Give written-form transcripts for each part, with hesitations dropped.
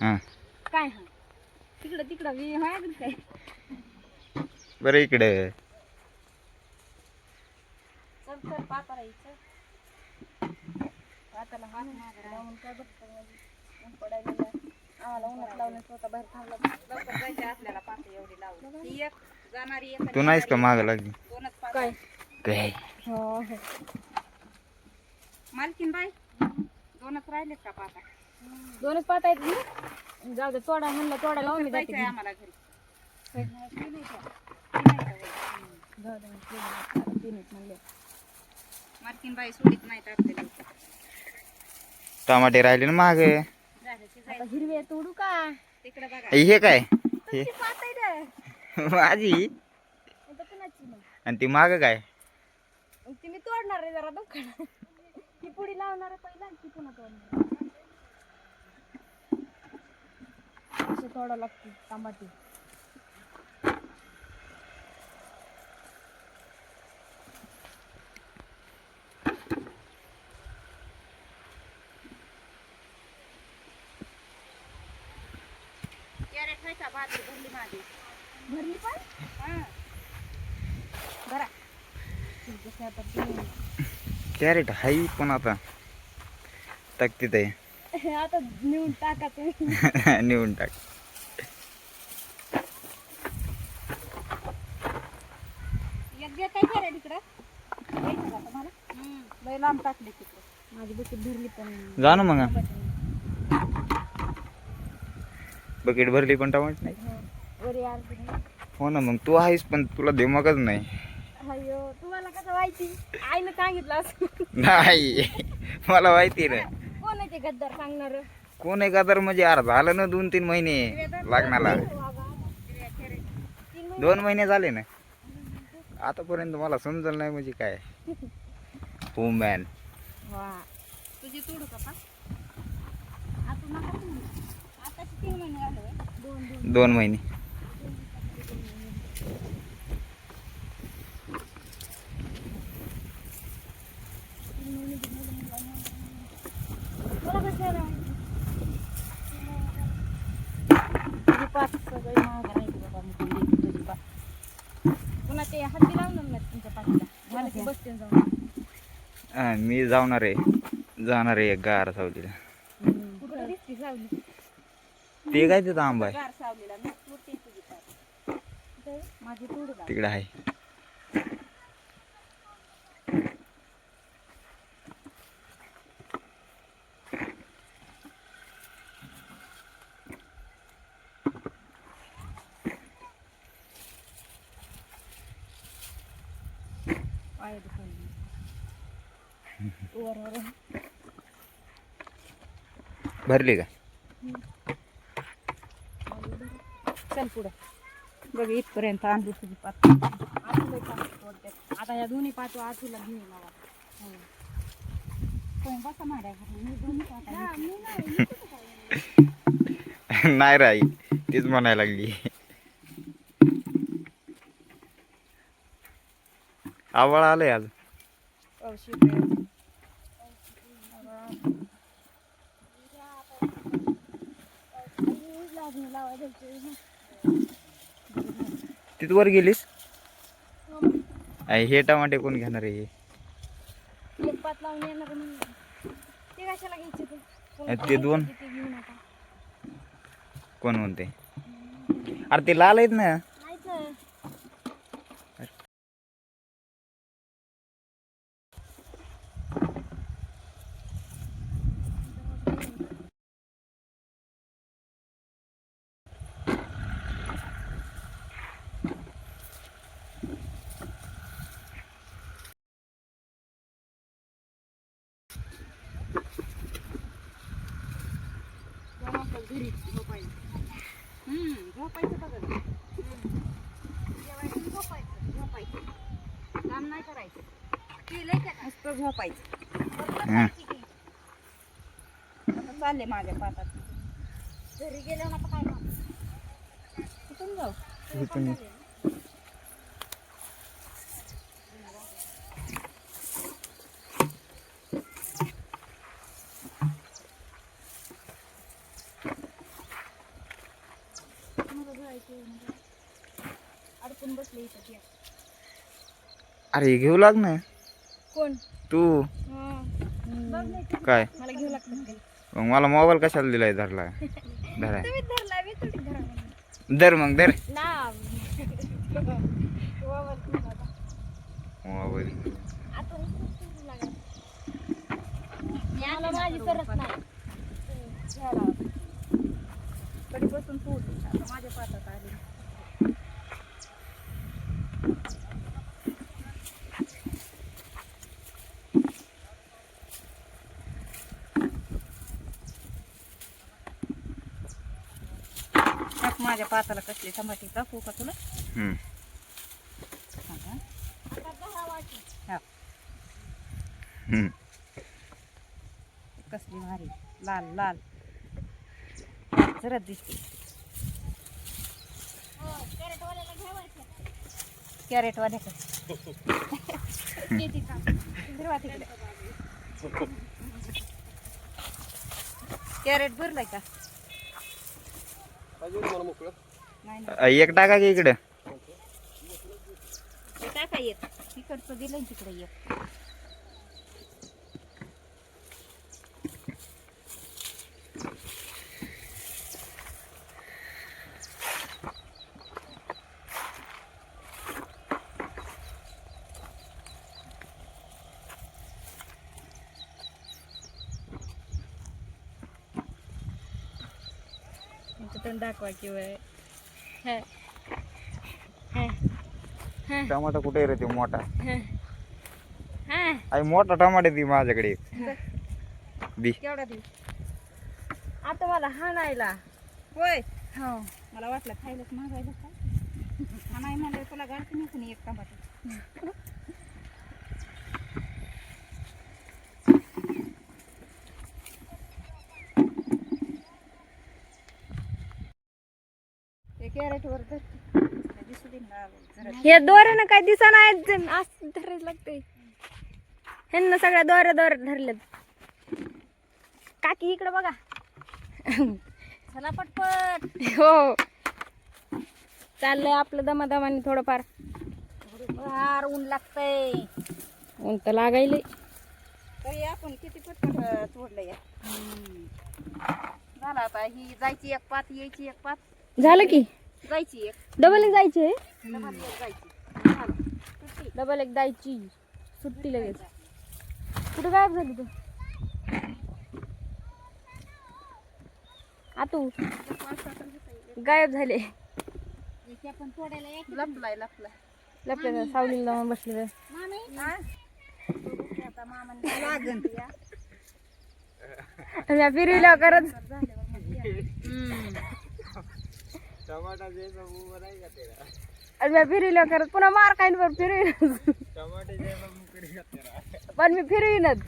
हा काय हा तिकडं तिकडं मी आहे काय बरं इकडे चल पाता राहायचं पाताला हात मागे लावून काय बघतो ऊन पडायला आम्हाला उन्हात लावलं स्वतः बाहेर थांबला लवकर जायचं आपल्याला पाता एवढी लावून ही एक जाणारी एक तू नाहीस का माग लागली दोनच पाता काय काय हो मालकीन बाई दोनच राहिलेत का पाता दोनच पाता आहेत ना जाऊ दे तोडा म्हणलं तोडा लावून जायचं आम्हाला घरी मालकीन बाई सोडीत नाही आपल्याला टमाटे राहिले ना माग हिरवे तोडू का तिकडे बघा हे काय हे पात आहे माझी आणि ती माग काय ती मी तोडणार आहे जरा दुःख ती पुढी लावणार आहे पहिला ती पुन्हा तोडणार असं तोडा लागते टमाटे भरली पण बरा कॅरेट हाई पण आता टाकते आहे आता नेऊन टाका तुम्ही नेऊन टाक काय करा तिकडं लय लांब टाकले तिकडं माझी बकेट भरली पण जा ना मग बकेट भरली पण टमाट नाही हो ना मग तू आहेस पण तुला दिमागच नाही अयो तुम्हाला कसं माहिती आईनं सांगितलं असं नाही मला माहिती ना कोण आहे ते गद्दार सांगणार कोण आहे का तर म्हणजे यार झालं ना 2-3 महिने लग्नाला 2 महिने झाले ना आतापर्यंत मला समजलं नाही म्हणजे काय हो मॅन तुझी तोडू का आता नका आता 3 महिने झाले 2 महिने पुन्हा ते हद्दी लावणार नाही तुमच्या पाठीला मला ते बसते जाऊन मी जाणार आहे एक गार सावलीला कुठं दिसती सावली ते काय तिथं आंबा आहे गार सावलीला मी तुरते तुझी पाठ माझी तोडू का तिकडे आहे भरली का चल पुढं बघ इथपर्यंत आणली तुझी पात आता या दोन्ही पात आठवीला घेऊन लावा बसा माझ्या घरी मी दोन्ही पात नाही राही तीच म्हणायला लागली आवळ आलंय आज तिथवर गेलीस हे टमाटे कोण घेणार आहे एक पात लावून येणार ते कशाला घ्यायचे ते 2 कोण म्हणते अरे ते लाल आहेत ना घरी झोपायचं बघा जेवायचं झोपायचं काम नाही करायचं नुसतं झोपायचं आता चालले माझ्या पातात घरी गेल्या ना काय काम कुठून जाऊ करायचं अडकून बसले इथं ते. अरे घेऊ लाग ना कोण तू. बघ नाही ते. काय मला घेऊ लागतं काही. मग मला मोबाईल कशाला दिलाय धरला धराय तुम्ही धरला मी थोडी धरा धर मग धर ना मोबाईल. मला माझी करत नाही घ्यायला कधीपासून तू होती आता माझ्या पाठात आली. माझ्या पाताला कसली टमाटी कापू का तुला. हम्म. हा. हम्म. कसली भारी लाल लाल जरच दिसते. कॅरेट वाले कॅरेट भरलाय का नाही एक टाका की इकडे. ते टाका येत तिकडचं दिलं तिकडे येत. दाखवायची वय टमाटा कुठे रे ते मोठा. आई मोठा टमाटे ती माझ्याकडे दी. केवढा देऊ आता मला हाणायला. होय हो मला वाटलं खायलाच मागायला काय हाणाय म्हणलं तुला गाडती नसून एक टमाटे. कॅरेट वर हे दोऱ्यानं काय दिसा नाही असं धरायला लागतंय. ह्यांना सगळ्या दोऱ्या धरल्यात. काकी इकडे बघा. चला पटपट. हो चाललंय आपलं दमादमाने थोडंफार. फार ऊन लागतंय. ऊन तर लागायले तरी आपण किती पटपट तोडलं या. झालं आता ही जायची एक पात यायची एक पात. झालं की जायची एक डबल एक जायची डबल एक जायची सुट्टी लगेच. कुठे गायब झाली तू आतू गायब झाले. लपलाय लपलाय लपल्या सावलीला जाऊन बसले. फिरविल्या करत मी फिरविल्या करत पुन्हा मार काय फिरवीन पण मी फिरवीनच.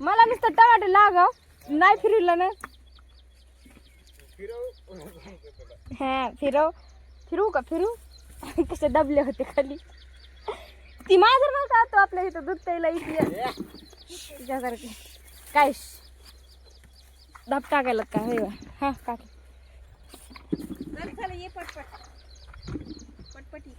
मला नुसतं टमाटे लागाव नाही फिरविलं ना. हा फिरवू का फिरू कसे दबले होते खाली. ती माझं नव्हतं तो आपल्या इथं दूध प्यायला तिच्यासारखे काय दाब टाकायला का हे हा काकी. चल ये पटपट पटपटी.